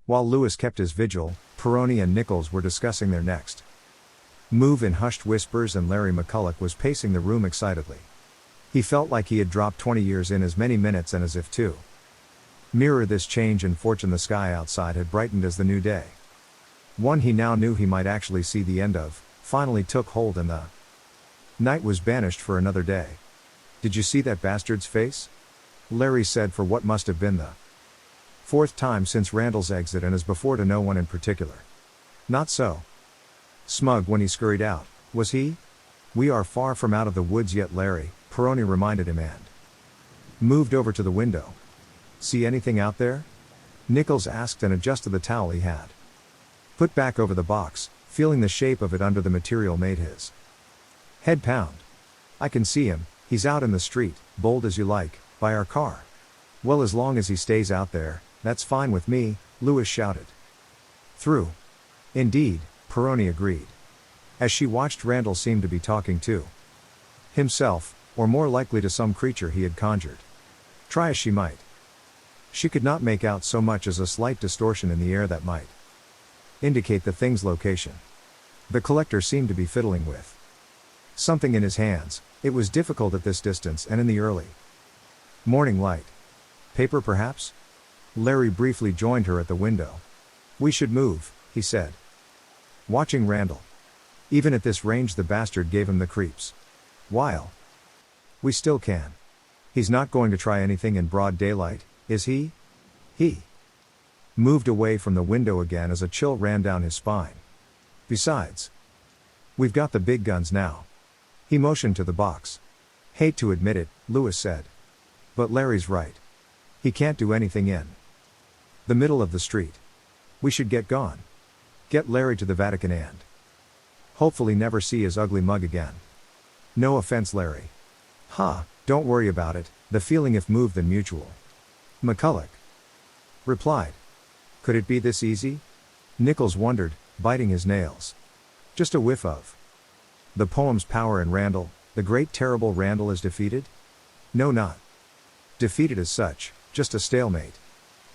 While Lewis kept his vigil, Peroni and Nichols were discussing their next move in hushed whispers, and Larry McCulloch was pacing the room excitedly. He felt like he had dropped 20 years in as many minutes, and as if to mirror this change in fortune, the sky outside had brightened as the new day, one he now knew he might actually see the end of, finally took hold, and the night was banished for another day. "Did you see that bastard's face?" Larry said for what must have been the fourth time since Randall's exit, and as before to no one in particular. Not so smug when he scurried out, was he? "We are far from out of the woods yet, Larry," Peroni reminded him, and moved over to the window. "See anything out there?" Nichols asked, and adjusted the towel he had put back over the box, feeling the shape of it under the material made his head pound. "I can see him, he's out in the street, bold as you like, by our car." "Well, as long as he stays out there, that's fine with me," Lewis shouted. "Through." "Indeed," Peroni agreed. As she watched, Randall seemed to be talking to himself, or more likely to some creature he had conjured. Try as she might, she could not make out so much as a slight distortion in the air that might indicate the thing's location. The collector seemed to be fiddling with something in his hands. It was difficult at this distance and in the early morning light. "Paper, perhaps?" Larry briefly joined her at the window. "We should move," he said, watching Randall. Even at this range, the bastard gave him the creeps. "While we still can. He's not going to try anything in broad daylight, is he?" He moved away from the window again as a chill ran down his spine. "Besides, we've got the big guns now." He motioned to the box. "Hate to admit it," Lewis said, "but Larry's right. He can't do anything in the middle of the street. We should get gone. Get Larry to the Vatican and hopefully never see his ugly mug again. No offense, Larry." "Ha, don't worry about it, the feeling if moved than mutual," McCulloch replied. "Could it be this easy?" Nichols wondered, biting his nails. "Just a whiff of the poem's power in Randall, the great terrible Randall, is defeated?" "No, not defeated as such, just a stalemate.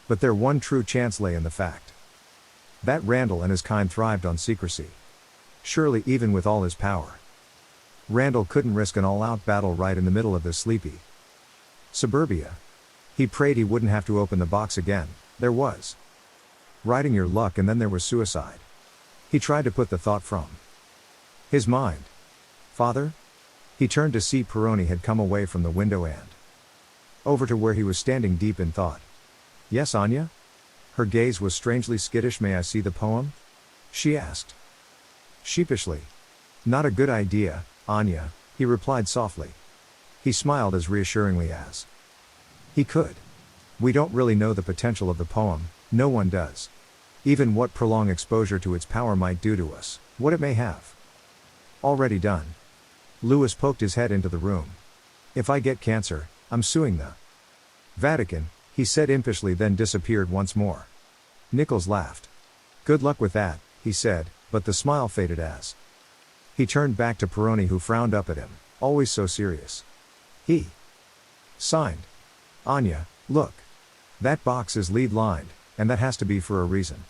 But their one true chance lay in the fact that Randall and his kind thrived on secrecy. Surely, even with all his power, Randall couldn't risk an all-out battle right in the middle of this sleepy suburbia. He prayed he wouldn't have to open the box again. There was riding your luck, and then there was suicide. He tried to put the thought from his mind. "Father?" He turned to see Peroni had come away from the window and over to where he was standing deep in thought. "Yes, Anya?" Her gaze was strangely skittish. "May I see the poem?" she asked sheepishly. "Not a good idea, Anya," he replied softly. He smiled as reassuringly as he could. "We don't really know the potential of the poem, no one does. Even what prolonged exposure to its power might do to us, what it may have already done." Lewis poked his head into the room. "If I get cancer, I'm suing the Vatican," he said impishly, then disappeared once more. Nichols laughed. "Good luck with that," he said, but the smile faded as he turned back to Peroni, who frowned up at him, always so serious. He signed. "Anya, look. That box is lead-lined, and that has to be for a reason.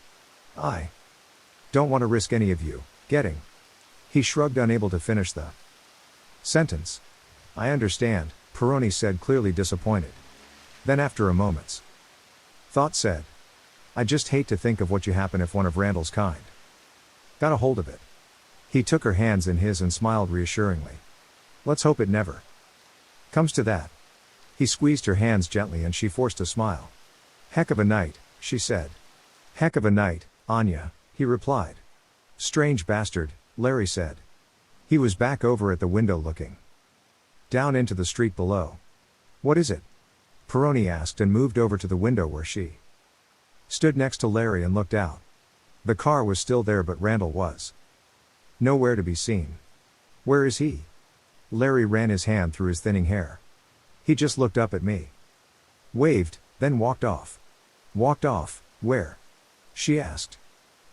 I don't want to risk any of you getting." He shrugged, unable to finish the sentence. "I understand," Peroni said, clearly disappointed. Then, after a moment's thought, said, "I just hate to think of what you happen if one of Randall's kind got a hold of it." He took her hands in his and smiled reassuringly. "Let's hope it never comes to that." He squeezed her hands gently and she forced a smile. "Heck of a night," she said. "Heck of a night, Anya," he replied. "Strange bastard," Larry said. He was back over at the window looking down into the street below. "What is it?" Peroni asked, and moved over to the window where she stood next to Larry and looked out. The car was still there, but Randall was nowhere to be seen. "Where is he?" Larry ran his hand through his thinning hair. "He just looked up at me. Waved, then walked off." "Walked off, where?" she asked.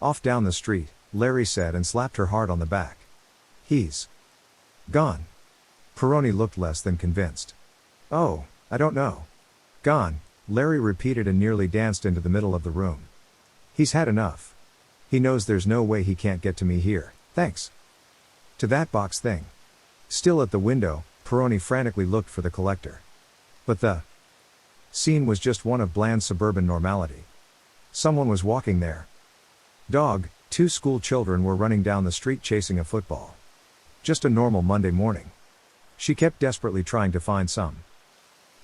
"Off down the street," Larry said, and slapped her hard on the back. "He's gone." Peroni looked less than convinced. "Oh, I don't know." "Gone," Larry repeated, and nearly danced into the middle of the room. He's had enough. He knows there's no way he can't get to me here, thanks to that box thing. Still at the window, Peroni frantically looked for the collector. But the scene was just one of bland suburban normality. Someone was walking there. Dog, 2 school children were running down the street chasing a football. Just a normal Monday morning. She kept desperately trying to find some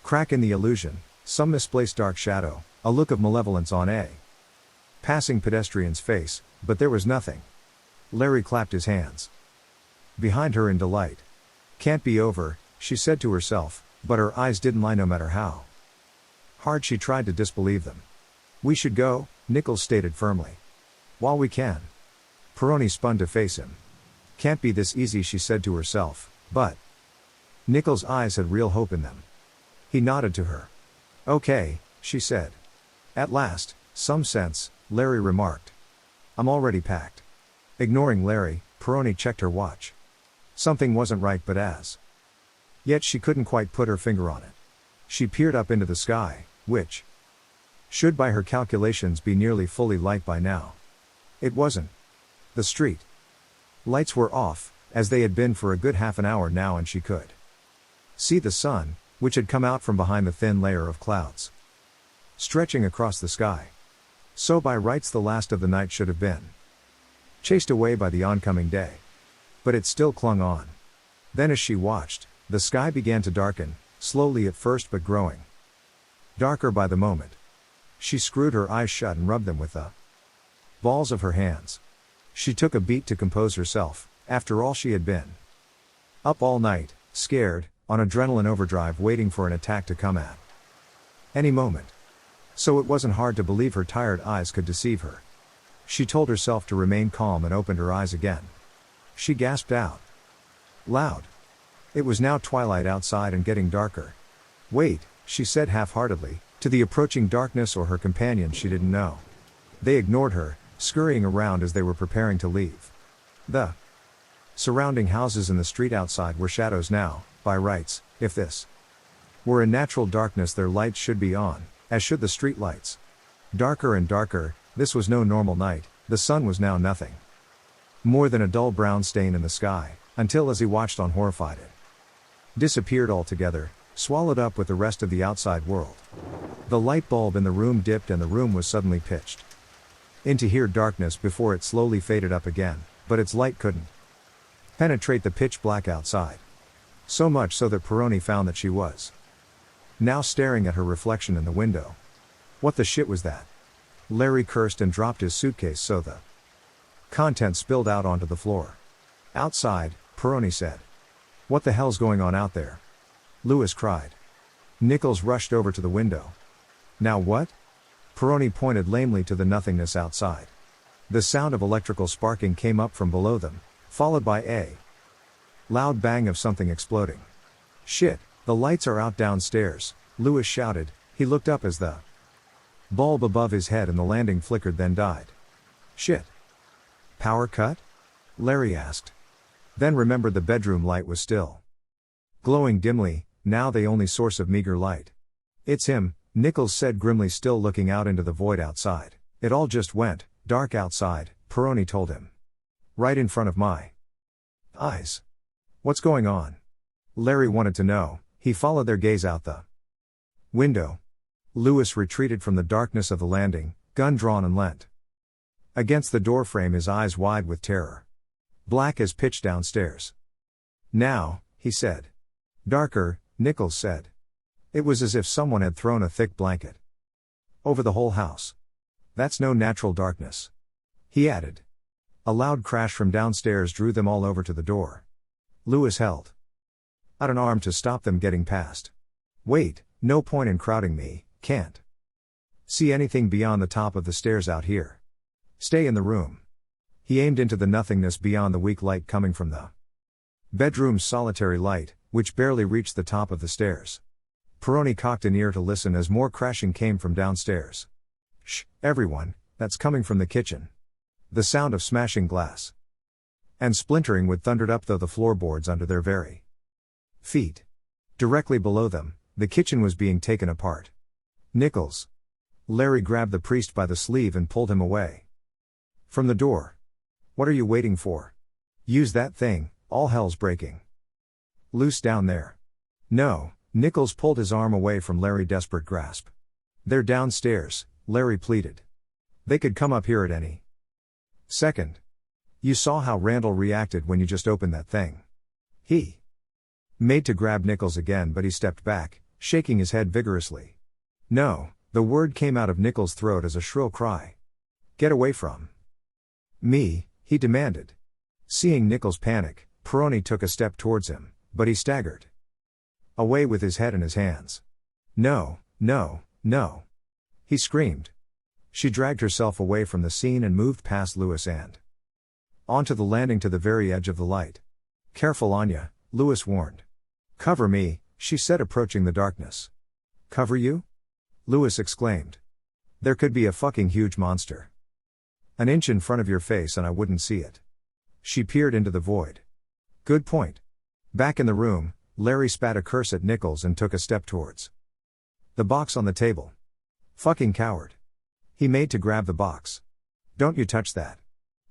crack in the illusion, some misplaced dark shadow, a look of malevolence on a passing pedestrian's face, but there was nothing. Larry clapped his hands behind her in delight. Can't be over, she said to herself, but her eyes didn't lie no matter how hard she tried to disbelieve them. We should go, Nichols stated firmly. While we can. Peroni spun to face him. Can't be this easy, she said to herself, but Nichols' eyes had real hope in them. He nodded to her. Okay, she said. At last, some sense, Larry remarked. I'm already packed. Ignoring Larry, Peroni checked her watch. Something wasn't right, but as yet she couldn't quite put her finger on it. She peered up into the sky, which should by her calculations be nearly fully light by now. It wasn't. The street lights were off, as they had been for a good half an hour now, and she could see the sun, which had come out from behind the thin layer of clouds stretching across the sky. So by rights the last of the night should have been chased away by the oncoming day. But it still clung on. Then as she watched, the sky began to darken, slowly at first but growing darker by the moment. She screwed her eyes shut and rubbed them with the balls of her hands. She took a beat to compose herself. After all, she had been up all night, scared, on adrenaline overdrive, waiting for an attack to come at any moment. So it wasn't hard to believe her tired eyes could deceive her. She told herself to remain calm and opened her eyes again. She gasped out loud. It was now twilight outside and getting darker. Wait, she said half-heartedly, to the approaching darkness or her companion she didn't know. They ignored her, scurrying around as they were preparing to leave. The surrounding houses and the street outside were shadows now, by rights. If this were a natural darkness, their lights should be on, as should the street lights. Darker and darker, this was no normal night. The sun was now nothing more than a dull brown stain in the sky, until as he watched on horrified it disappeared altogether, swallowed up with the rest of the outside world. The light bulb in the room dipped and the room was suddenly pitched into sheer darkness before it slowly faded up again, but its light couldn't penetrate the pitch black outside. So much so that Peroni found that she was now staring at her reflection in the window. What the shit was that? Larry cursed and dropped his suitcase so the contents spilled out onto the floor. Outside, Peroni said. What the hell's going on out there? Lewis cried. Nichols rushed over to the window. Now what? Peroni pointed lamely to the nothingness outside. The sound of electrical sparking came up from below them, followed by a loud bang of something exploding. Shit, the lights are out downstairs, Lewis shouted. He looked up as the bulb above his head and the landing flickered, then died. Shit. Power cut? Larry asked. Then remembered the bedroom light was still glowing dimly, now the only source of meager light. It's him, Nichols said grimly, still looking out into the void outside. It all just went dark outside, Peroni told him. Right in front of my eyes. What's going on? Larry wanted to know. He followed their gaze out the window. Lewis retreated from the darkness of the landing, gun drawn, and leant against the doorframe, his eyes wide with terror. Black as pitch downstairs. Now, he said. Darker, Nichols said. It was as if someone had thrown a thick blanket over the whole house. That's no natural darkness, he added. A loud crash from downstairs drew them all over to the door. Lewis held out an arm to stop them getting past. Wait, no point in crowding me, can't see anything beyond the top of the stairs out here. Stay in the room. He aimed into the nothingness beyond the weak light coming from the bedroom's solitary light, which barely reached the top of the stairs. Peroni cocked an ear to listen as more crashing came from downstairs. Shh, everyone, that's coming from the kitchen. The sound of smashing glass and splintering wood thundered up through the floorboards under their very feet. Directly below them, the kitchen was being taken apart. Nichols Larry grabbed the priest by the sleeve and pulled him away from the door. What are you waiting for? Use that thing, all hell's breaking loose down there. No, Nichols pulled his arm away from Larry's desperate grasp. They're downstairs, Larry pleaded. They could come up here at any second. You saw how Randall reacted when you just opened that thing. He made to grab Nichols again, but he stepped back, shaking his head vigorously. No, the word came out of Nichols' throat as a shrill cry. Get away from me, he demanded. Seeing Nichols panic, Peroni took a step towards him, but he staggered away with his head in his hands. No, no, no, he screamed. She dragged herself away from the scene and moved past Lewis and onto the landing to the very edge of the light. Careful, Anya, Lewis warned. Cover me, she said, approaching the darkness. Cover you? Lewis exclaimed. There could be a fucking huge monster an inch in front of your face and I wouldn't see it. She peered into the void. Good point. Back in the room, Larry spat a curse at Nichols and took a step towards the box on the table. Fucking coward. He made to grab the box. Don't you touch that.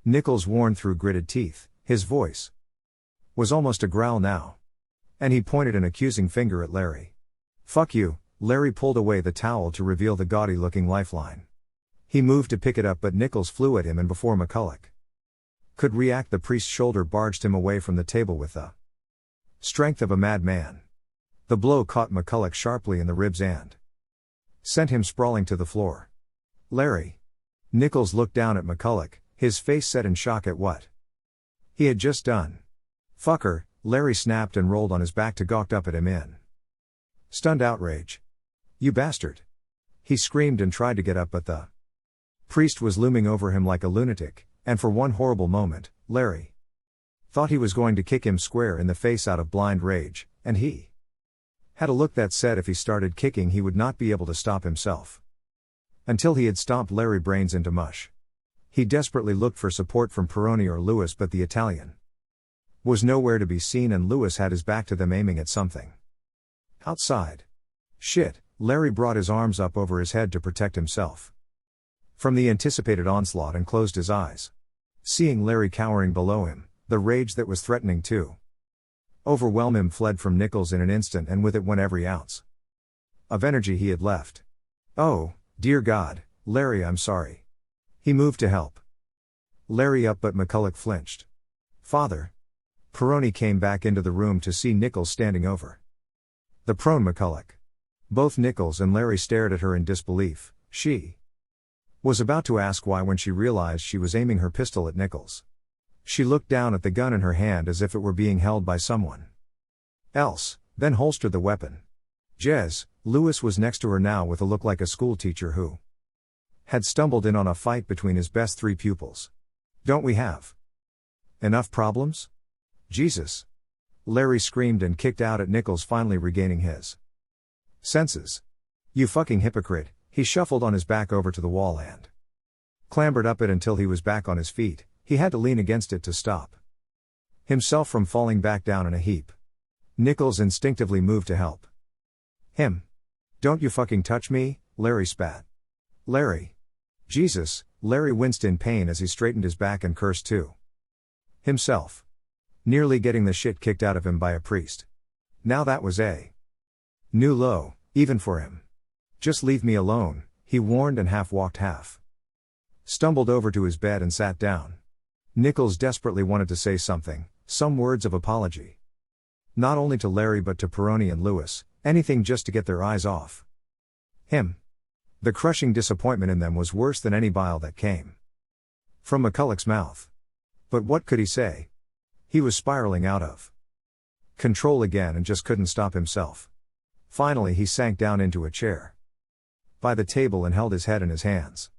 Nichols warned through gritted teeth, his voice was almost a growl now. And he pointed an accusing finger at Larry. Fuck you. Larry pulled away the towel to reveal the gaudy-looking lifeline. He moved to pick it up, but Nichols flew at him, and before McCulloch could react, the priest's shoulder barged him away from the table with the strength of a madman. The blow caught McCulloch sharply in the ribs and sent him sprawling to the floor. Larry. Nichols looked down at McCulloch, his face set in shock at what he had just done. Fucker, Larry snapped and rolled on his back to gawked up at him in stunned outrage. You bastard. He screamed and tried to get up, but the priest was looming over him like a lunatic, and for one horrible moment, Larry thought he was going to kick him square in the face out of blind rage, and he had a look that said if he started kicking he would not be able to stop himself until he had stomped Larry brains into mush. He desperately looked for support from Peroni or Lewis, but the Italian was nowhere to be seen, and Lewis had his back to them, aiming at something outside. Shit, Larry brought his arms up over his head to protect himself from the anticipated onslaught and closed his eyes. Seeing Larry cowering below him, the rage that was threatening to overwhelm him fled from Nichols in an instant, and with it went every ounce of energy he had left. Oh, dear God, Larry, I'm sorry. He moved to help Larry up, but McCulloch flinched. Father. Peroni came back into the room to see Nichols standing over the prone McCulloch. Both Nichols and Larry stared at her in disbelief. She was about to ask why when she realized she was aiming her pistol at Nichols. She looked down at the gun in her hand as if it were being held by someone else, then holstered the weapon. Jez, Lewis was next to her now with a look like a schoolteacher who had stumbled in on a fight between his best three pupils. Don't we have enough problems? Jesus. Larry screamed and kicked out at Nichols, finally regaining his senses. You fucking hypocrite. He shuffled on his back over to the wall and clambered up it until he was back on his feet. He had to lean against it to stop himself from falling back down in a heap. Nichols instinctively moved to help him. Don't you fucking touch me, Larry spat. Larry. Jesus, Larry winced in pain as he straightened his back and cursed to himself. Nearly getting the shit kicked out of him by a priest. Now that was a new low, even for him. Just leave me alone, he warned, and half walked, half stumbled over to his bed and sat down. Nichols desperately wanted to say something, some words of apology. Not only to Larry but to Peroni and Lewis, anything just to get their eyes off him. The crushing disappointment in them was worse than any bile that came from McCulloch's mouth. But what could he say? He was spiraling out of control again and just couldn't stop himself. Finally he sank down into a chair by the table and held his head in his hands.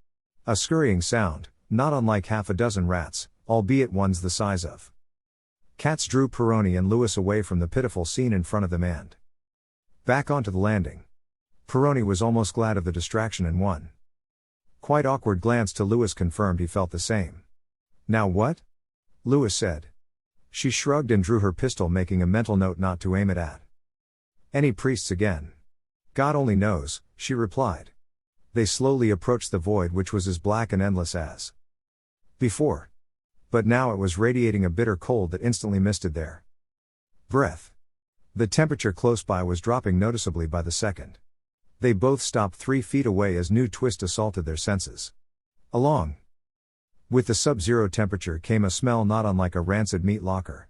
A scurrying sound, not unlike half a dozen rats, albeit ones the size of cats, drew Peroni and Lewis away from the pitiful scene in front of them and back onto the landing. Peroni was almost glad of the distraction, and one quite awkward glance to Lewis confirmed he felt the same. Now what? Lewis said. She shrugged and drew her pistol, making a mental note not to aim it at any priests again. God only knows, she replied. They slowly approached the void, which was as black and endless as before. But now it was radiating a bitter cold that instantly misted their breath. The temperature close by was dropping noticeably by the second. They both stopped 3 feet away as new twist assaulted their senses. Along with the sub-zero temperature came a smell not unlike a rancid meat locker.